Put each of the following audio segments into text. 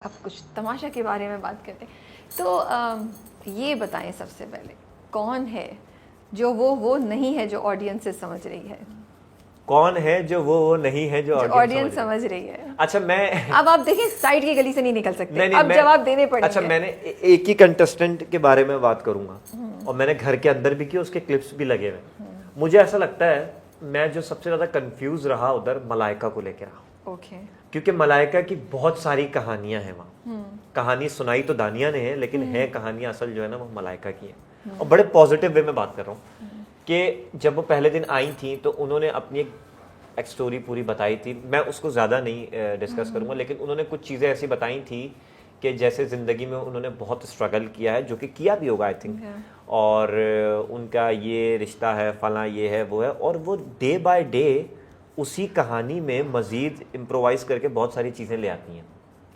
अब कुछ तमाशा के बारे में बात करते हैं तो ये बताएं सबसे पहले कौन है जो वो नहीं है जो ऑडियंस से समझ रही है। कौन है जो वो नहीं है जो ऑडियंस समझ रही है। अच्छा मैं अब आप देखिए साइड की गली से नहीं निकल सकते। नहीं, अब जवाब देने पड़ेंगे। अच्छा मैंने एक ही कंटेस्टेंट के बारे में बात करूंगा और मैंने घर के अंदर भी की, उसके क्लिप्स भी लगे हुए। मुझे ऐसा लगता है मैं जो सबसे ज्यादा कंफ्यूज रहा उधर मलाइका को लेकर रहा। ओके। क्योंकि मलाइका की बहुत सारी कहानियां हैं वहाँ। कहानी सुनाई तो दानिया ने है लेकिन है कहानियां असल जो है ना वो मलाइका की है। और बड़े पॉजिटिव वे में बात कर रहा हूँ कि जब वो पहले दिन आई थी तो उन्होंने अपनी एक स्टोरी पूरी बताई थी। मैं उसको ज़्यादा नहीं डिस्कस करूँगा लेकिन उन्होंने कुछ चीज़ें ऐसी बताई थी कि जैसे ज़िंदगी में उन्होंने बहुत स्ट्रगल किया है, जो कि किया भी होगा आई थिंक। और उनका ये रिश्ता है, फला ये है वो है, और वो डे बाय डे उसी कहानी में मज़ीद इम्प्रोवाइज़ करके बहुत सारी चीज़ें ले आती हैं।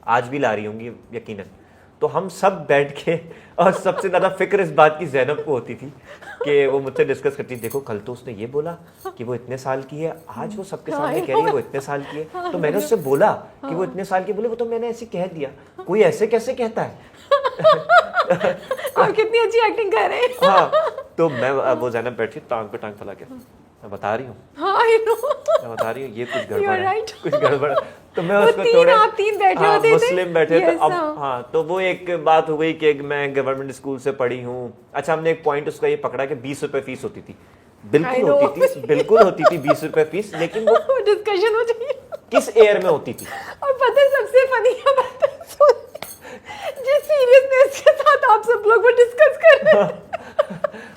आज भी ला रही होंगी यकीनन। तो हम सब बैठ के, और सबसे ज़्यादा फिक्र इस बात की ज़ैनब को होती थी कि वो मुझसे डिस्कस करती, देखो कल तो उसने ये बोला कि वो इतने साल की है, आज वो सबके सामने कह रही है वो इतने साल की है। तो मैंने उससे बोला कि वो इतने साल की, बोले वो तो मैंने ऐसे कह दिया, कोई ऐसे कैसे कहता है। आप कितनी अच्छी एक्टिंग कर रहे हैं। हाँ, तो मैं वो ज़ैनब बैठी टांग पे टांग फैला के, मैं बता रही हूँ, मैं बता रही हूँ ये कुछ गड़बड़ है, कुछ गड़बड़ है। तो मैं उसको थोड़े, आप तीन बैठे हाँ, होते थे। मुस्लिम बैठे थे। अब हाँ, तो वो एक बात हो गई कि मैं गवर्नमेंट स्कूल से पढ़ी हूँ। अच्छा, हमने एक पॉइंट उसका ये पकड़ा कि 20 रुपए फीस होती थी। बिल्कुल होती थी, बिल्कुल होती थी 20 रुपए फीस, लेकिन वो डिस्कशन हो जाए किस एयर में होती थी। और पता है सबसे फनी बात जिस सीरियसनेस के साथ आप सब लोग वो डिस्कस कर रहे हैं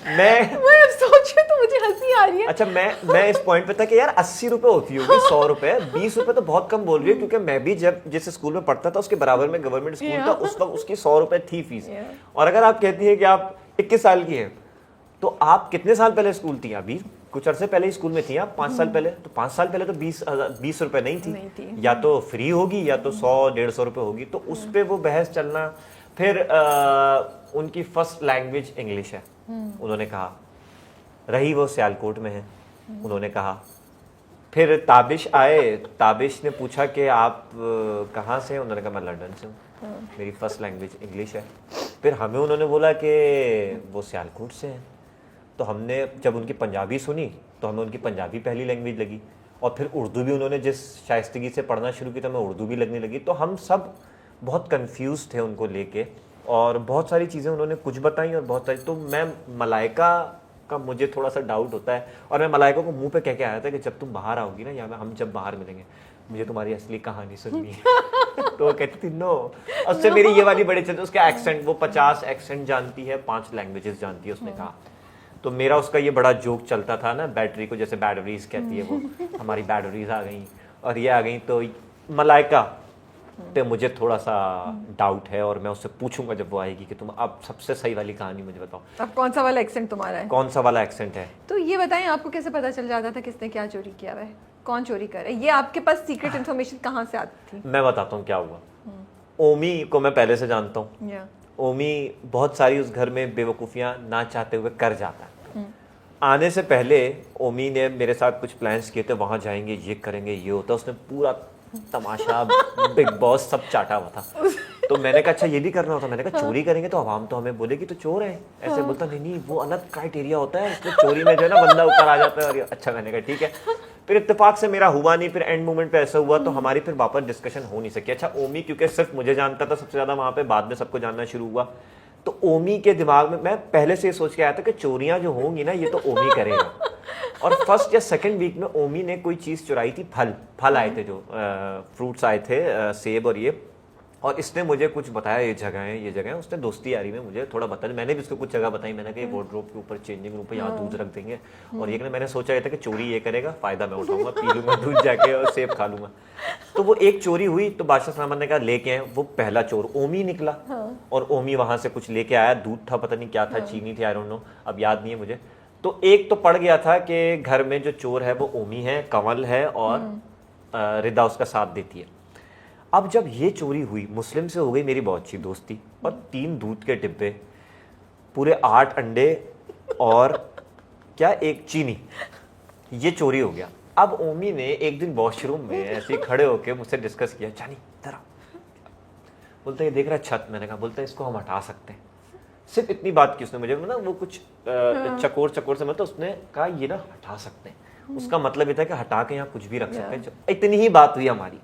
मैं सोचूं तो मुझे हंसी आ रही है। अच्छा, मैं इस पॉइंट पे था कि यार 80 रुपए होती होगी, 100 रुपए, 20 रुपए तो बहुत कम बोल रही है। क्योंकि मैं भी जब जिस स्कूल में पढ़ता था उसके बराबर में गवर्नमेंट स्कूल था, उस वक्त उसकी 100 रुपए थी फीस। और अगर आप कहती है कि आप 21 साल की हैं तो आप कितने साल पहले स्कूल थी? अभी कुछ अरसे पहले स्कूल में थी आप, 5 साल पहले। तो 5 साल पहले तो 20 रुपए नहीं थी, या तो फ्री होगी या तो 100-150 रुपए होगी। तो उस पर वो बहस चलना। फिर उनकी फर्स्ट लैंग्वेज इंग्लिश है, उन्होंने कहा। रही वो सियालकोट में है, उन्होंने कहा। फिर ताबिश आए, ताबिश ने पूछा कि आप कहाँ से हैं? उन्होंने कहा मैं लंदन से हूँ, मेरी फर्स्ट लैंग्वेज इंग्लिश है। फिर हमें उन्होंने बोला कि वो सियालकोट से हैं। तो हमने जब उनकी पंजाबी सुनी तो हमें उनकी पंजाबी पहली लैंग्वेज लगी। और फिर उर्दू भी उन्होंने जिस शाइस्तगी से पढ़ना शुरू की तो हमें उर्दू भी लगने लगी। तो हम सब बहुत कंफ्यूज थे उनको लेके, और बहुत सारी चीज़ें उन्होंने कुछ बताई और बहुत सारी। तो मैं मलाइका का मुझे थोड़ा सा डाउट होता है, और मैं मलाइका को मुंह पे कह के आया था कि जब तुम बाहर आओगी ना, या हम जब बाहर मिलेंगे, मुझे तुम्हारी असली कहानी सुननी है। तो वो कहती थी नो। उससे मेरी ये वाली बड़ी चलती, उसका एक्सेंट, वो 50 एक्सेंट जानती है, 5 लैंग्वेजेस जानती है उसने कहा। तो मेरा उसका ये बड़ा जोक चलता था ना, बैटरी को जैसे बैटरीज कहती है वो, हमारी बैटरीज आ गई और ये आ गई। तो मलाइका पे मुझे थोड़ा सा डाउट है, और मैं उससे पूछूंगा जब वो आएगी कि तुम अब सबसे सही वाली कहानी मुझे बताओ, अब कौन सा वाला एक्सेंट तुम्हारा है, कौन सा वाला एक्सेंट है। तो ये बताएं आपको कैसे पता चल जाता था किसने क्या चोरी किया है, कौन चोरी कर रहा है? ये आपके पास सीक्रेट इन्फॉर्मेशन कहाँ से आती थी? मैं बताता हूँ क्या हुआ। ओमी को मैं पहले से जानता हूँ। ओमी बहुत सारी उस घर में बेवकूफ़ियाँ ना चाहते हुए कर जाता है। आने से पहले ओमी ने मेरे साथ कुछ प्लान्स किए थे, वहाँ जाएंगे, ये करेंगे, ये होता। उसने पूरा तमाशा बिग बॉस सब चाटा हुआ था। तो मैंने कहा अच्छा ये भी करना होता। मैंने कहा चोरी करेंगे तो आवाम तो हमें बोलेगी तो चोर है। ऐसे बोलता नहीं, वो अलग क्राइटेरिया होता है, इसमें चोरी में जो है ना बंदा ऊपर आ जाता है। और अच्छा, मैंने कहा ठीक है। फिर इत्तेफाक से मेरा हुआ नहीं, फिर एंड मोमेंट पे ऐसा हुआ तो हमारी फिर वापस डिस्कशन हो नहीं सकी। अच्छा, ओमी क्योंकि सिर्फ मुझे जानता था सबसे ज़्यादा वहाँ पे, बाद में सबको जानना शुरू हुआ। तो ओमी के दिमाग में मैं पहले से ये सोच के आया था कि चोरियां जो होंगी ना ये तो ओमी करेगा। और फर्स्ट या सेकंड वीक में ओमी ने कोई चीज़ चुराई थी, फल आए थे, जो फ्रूट्स आए थे, सेब और ये। और इसने मुझे कुछ बताया, ये जगह है, ये जगह है। उसने दोस्ती यारी में मुझे थोड़ा बताया, मैंने भी उसको कुछ जगह बताई। मैंने कहा ये वार्डरोब के ऊपर, चेंजिंग रूम पे, यहाँ दूध रख देंगे। और ये मैंने सोचा ये था कि चोरी ये करेगा, फ़ायदा मैं उठाऊंगा, पी लूंगा दूध जाके और सेब खा लूंगा। तो वो एक चोरी हुई तो बादशाह सलामत ने कहा लेके आए। वो पहला चोर ओमी निकला। और ओमी वहां से कुछ लेके आया, दूध था, पता नहीं क्या था, चीनी थी, आई डोंट नो, अब याद नहीं है मुझे। तो एक तो पड़ गया था कि घर में जो चोर है वो ओमी है, कंवल है, और रिदा उसका साथ देती है। अब जब ये चोरी हुई, मुस्लिम से हो गई मेरी बहुत अच्छी दोस्ती, और 3 दूध के डिब्बे, पूरे 8 अंडे, और क्या, एक चीनी, ये चोरी हो गया। अब ओमी ने एक दिन वॉशरूम में ऐसे खड़े होके मुझसे डिस्कस किया, जानी इधर आ, बोलता है ये देख रहा है छत, मैंने कहा, बोलता है इसको हम हटा सकते हैं। सिर्फ इतनी बात की उसने मुझे, मतलब वो कुछ चकोर से मतलब उसने कहा ये ना हटा सकते हैं, उसका मतलब ये था कि हटा के यहाँ कुछ भी रख सकते हैं। इतनी ही बात हुई हमारी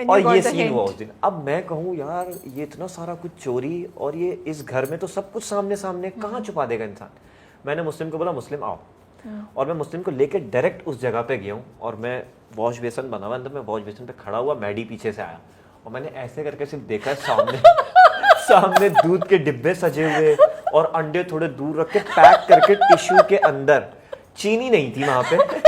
और ये सीन हुआ उस दिन। अब मैं कहूँ यार ये इतना सारा कुछ चोरी और ये इस घर में तो सब कुछ सामने सामने, कहाँ छुपा देगा इंसान। मैंने मुस्लिम को बोला मुस्लिम आओ, और मैं मुस्लिम को लेके डायरेक्ट उस जगह पे गया हूँ और मैं वॉश बेसन बना हुआ अंदर, मैं वॉश बेसन पे खड़ा हुआ, मैडी पीछे से आया और मैंने ऐसे करके सिर्फ देखा सामने सामने दूध के डिब्बे सजे हुए और अंडे थोड़े दूर रख के पैक करके टिश्यू के अंदर, चीनी नहीं थी वहां पे।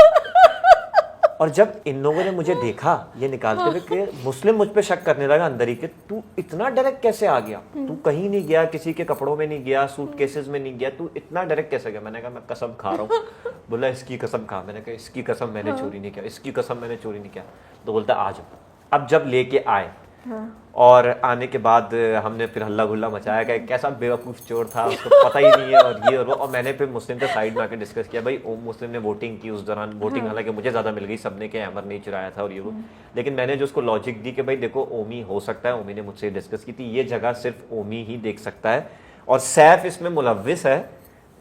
और जब इन लोगों ने मुझे देखा ये निकालते हुए कि मुस्लिम मुझ पे शक करने लगा अंदर ही कि तू इतना डायरेक्ट कैसे आ गया, तू कहीं नहीं गया, किसी के कपड़ों में नहीं गया, सूटकेसेस में नहीं गया, तू इतना डायरेक्ट कैसे गया। मैंने कहा मैं कसम खा रहा हूँ। बोला इसकी कसम खा। मैंने कहा इसकी कसम मैंने चोरी नहीं किया, इसकी कसम मैंने चोरी नहीं किया। तो बोलता आ जाओ। अब जब लेके आए और आने के बाद हमने फिर हल्ला गुल्ला मचाया कि कैसा बेवकूफ़ चोर था, उसको पता ही नहीं है और ये और वो। और मैंने फिर मुस्लिम के साइड में आकर डिस्कस किया, भाई ओम मुस्लिम ने वोटिंग की उस दौरान, वोटिंग हालांकि मुझे ज़्यादा मिल गई, सबने के अमर नहीं चुराया था और ये वो, लेकिन मैंने जो उसको लॉजिक दी कि भाई देखो ओमी हो सकता है, ओमी ने मुझसे डिस्कस की थी, ये जगह सिर्फ ओमी ही देख सकता है और सैफ इसमें मुलव्विस है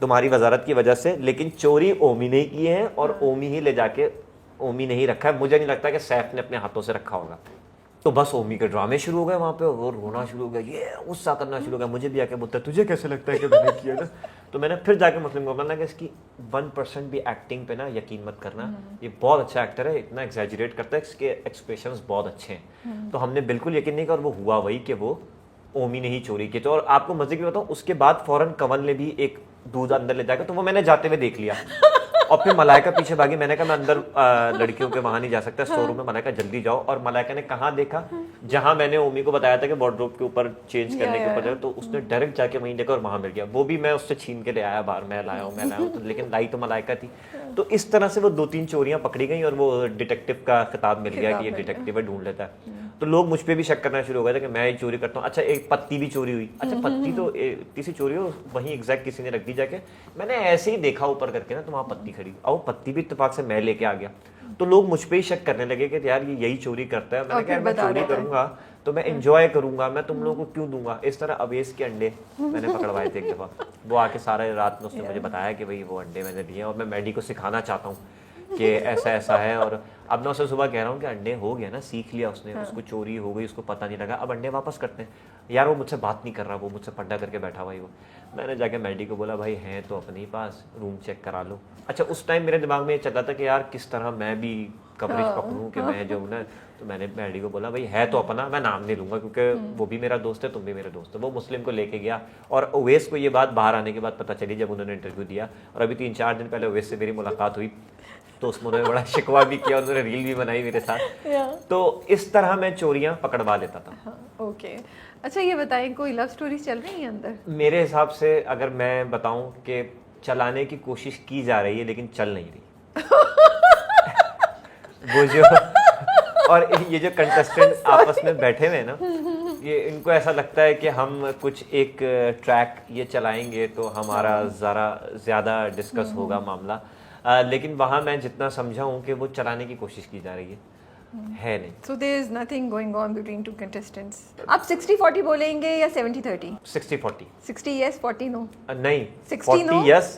तुम्हारी वजारत की वजह से, लेकिन चोरी ओमी ने की है और ओमी ही ले जाके, ओमी ने ही रखा है। मुझे नहीं लगता कि सैफ ने अपने हाथों से रखा होगा। तो बस ओमी के ड्रामे शुरू हो गए वहाँ पे, वो रोना शुरू हो गया, ये गुस्सा करना शुरू हो गया। मुझे भी आके बोलता है तुझे कैसे लगता है कि मैंने किया ना। तो मैंने फिर जाके मुस्लिम को बोला कि इसकी 1% भी एक्टिंग पे ना यकीन मत करना, ये बहुत अच्छा एक्टर है, इतना एग्जैजरेट करता है, इसके एक्सप्रेशंस बहुत अच्छे हैं। तो हमने बिल्कुल यकीन नहीं किया और वो हुआ वही कि वो ओमी ने ही चोरी की। तो और आपको मजे की बताऊँ, उसके बाद फौरन कंवल ने भी एक दूध अंदर ले जाकर, तो वो मैंने जाते हुए देख लिया और फिर मलाइका पीछे भागी। मैंने कहा मैं अंदर लड़कियों के वहां नहीं जा सकता, स्टोर रूम में। मलाइका जल्दी जाओ। और मलाइका ने कहाँ देखा, जहां मैंने ओमी को बताया था कि वार्डरोब के ऊपर चेंज करने के ऊपर, तो उसने डायरेक्ट जाके वहीं देखा और वहां मिल गया। वो भी मैं उससे छीन के ले आया बाहर, मैं लाया हूँ तो, लेकिन लाई तो मलाइका थी। तो इस तरह से वो 2-3 चोरियां पकड़ी गई और वो डिटेक्टिव का खिताब मिल गया कि ये डिटेक्टिव है, ढूंढ लेता है। तो लोग मुझ पे भी शक करना शुरू हो गए थे कि मैं ही चोरी करता हूँ। अच्छा एक पत्ती भी चोरी हुई। अच्छा पत्ती तो किसी चोरी हो वहीं एग्जैक्ट किसी ने रख दी जाके, मैंने ऐसे ही देखा ऊपर करके ना, तो वहाँ पत्ती खड़ी और पत्ती भी इत्तेफाक से मैं लेके आ गया। तो लोग मुझ पे ही शक करने लगे कि यार ये यही चोरी करता है। मैंने कहा मैं चोरी करूंगा तो मैं एंजॉय करूंगा, मैं तुम लोगों को क्यों दूंगा। इस तरह अवेश के अंडे मैंने पकड़वाए थे एक दफा। वो आके सारा रात में उसने मुझे बताया कि भाई वो अंडे मैंने दिए और मैं मैडी को सिखाना चाहता हूँ कि ऐसा ऐसा है। और अब मैं उसे सुबह कह रहा हूँ कि अंडे हो गया ना, सीख लिया उसने, उसको चोरी हो गई, उसको पता नहीं लगा, अब अंडे वापस करते हैं। यार वो मुझसे बात नहीं कर रहा, वो मुझसे पड्डा करके बैठा हुआ ही वो। मैंने जाके मैडी को बोला भाई हैं तो अपने ही पास, रूम चेक करा लो। अच्छा उस टाइम मेरे दिमाग में ये चल रहा था कि यार किस तरह मैं भी कवरेज पकड़ूं कि मैं जो ना, तो मैंने मैडी को बोला भाई है तो अपना, मैं नाम नहीं लूंगा क्योंकि वो भी मेरा दोस्त है, तुम भी मेरे दोस्त है। वो मुस्लिम को लेके गया और ओवैस को ये बात बाहर आने के बाद पता चली जब उन्होंने इंटरव्यू दिया। और अभी 3-4 दिन पहले ओवैस से मेरी मुलाकात हुई, तो उसमें उन्होंने बड़ा शिकवा भी किया, उन्होंने रील भी बनाई मेरे साथ। तो इस तरह मैं चोरियां पकड़वा लेता था। ओके अच्छा ये बताएं कोई लव स्टोरी चल रही है अंदर? मेरे हिसाब से अगर मैं बताऊं कि चलाने की कोशिश की जा रही है लेकिन चल नहीं रही। वो जो और ये जो कंटेस्टेंट आपस में बैठे हुए हैं ना, ये इनको ऐसा लगता है कि हम कुछ एक ट्रैक ये चलाएंगे तो हमारा ज़रा ज़्यादा डिस्कस होगा मामला। लेकिन वहाँ मैं जितना समझा हूँ कि वो चलाने की कोशिश की जा रही है नहीं। So there is nothing going on between two contestants. आप 60-40 बोलेंगे या 70-30? 60-40। 60 yes 40 no? नहीं 60 40 no? yes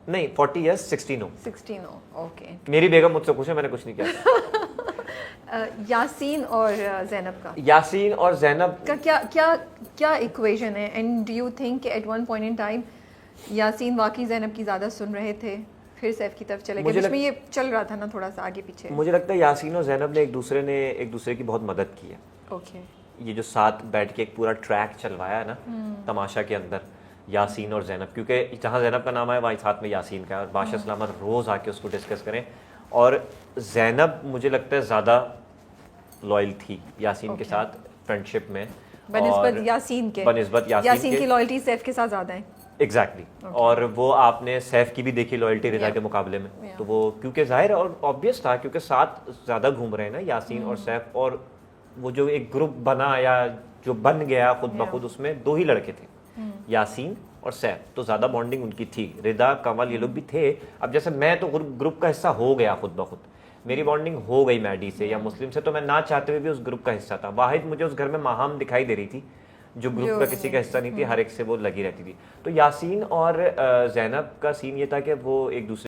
नहीं 40 yes 60 no। 60 no okay. मेरी बेगम मुझसे पूछे, मैंने कुछ नहीं किया। यासीन और जैनब का, यासीन और जैनब का क्या क्या क्या इक्वेशन है? And do you think at one point in time Yasin वाकई जैनब की ज़्यादा सुन रहे थे, फिर सैफ की तरफ चले गए? जिसमें ये चल रहा था ना थोड़ा सा आगे पीछे। मुझे लगता है यासीन और जैनब ने एक दूसरे की बहुत मदद की है। ओके ये जो साथ बैठ के एक पूरा ट्रैक चलवाया है ना तमाशा के अंदर, यासीन और जैनब, क्योंकि जहाँ जैनब का नाम है वहीं साथ में यासीन का है और बादशाह सलामत रोज़ आके उसको डिस्कस करें। और जैनब मुझे लगता है ज़्यादा लॉयल थी यासीन के साथ फ्रेंडशिप में बनिस्बत यासीन के। बनिस्बत यासीन की लॉयल्टी सैफ के साथ ज़्यादा है। एग्जैक्टली और वो आपने सैफ की भी देखी लॉयल्टी रिजा के मुकाबले में। तो वो क्योंकि जाहिर और ऑब्वियस था क्योंकि साथ ज़्यादा घूम रहे हैं ना यासीन और सैफ, और वो जो एक ग्रुप बना या जो बन गया खुद ब खुद, उसमें 2 ही लड़के थे, यासीन और सैफ, तो ज़्यादा बॉन्डिंग उनकी थी। रिदा कंवल ये लोग भी थे। अब जैसे मैं तो ग्रुप का हिस्सा हो गया खुद ब खुद, मेरी बॉन्डिंग हो गई मैडी से या मुस्लिम से, तो मैं ना चाहते हुए भी उस ग्रुप का हिस्सा था। वाहिद मुझे उस घर में माहम दिखाई दे रही थी जो ग्रुप का किसी का हिस्सा नहीं थी, हर एक से वो लगी रहती थी। तो यासीन और जैनब का सीन ये था कि वो एक दूसरे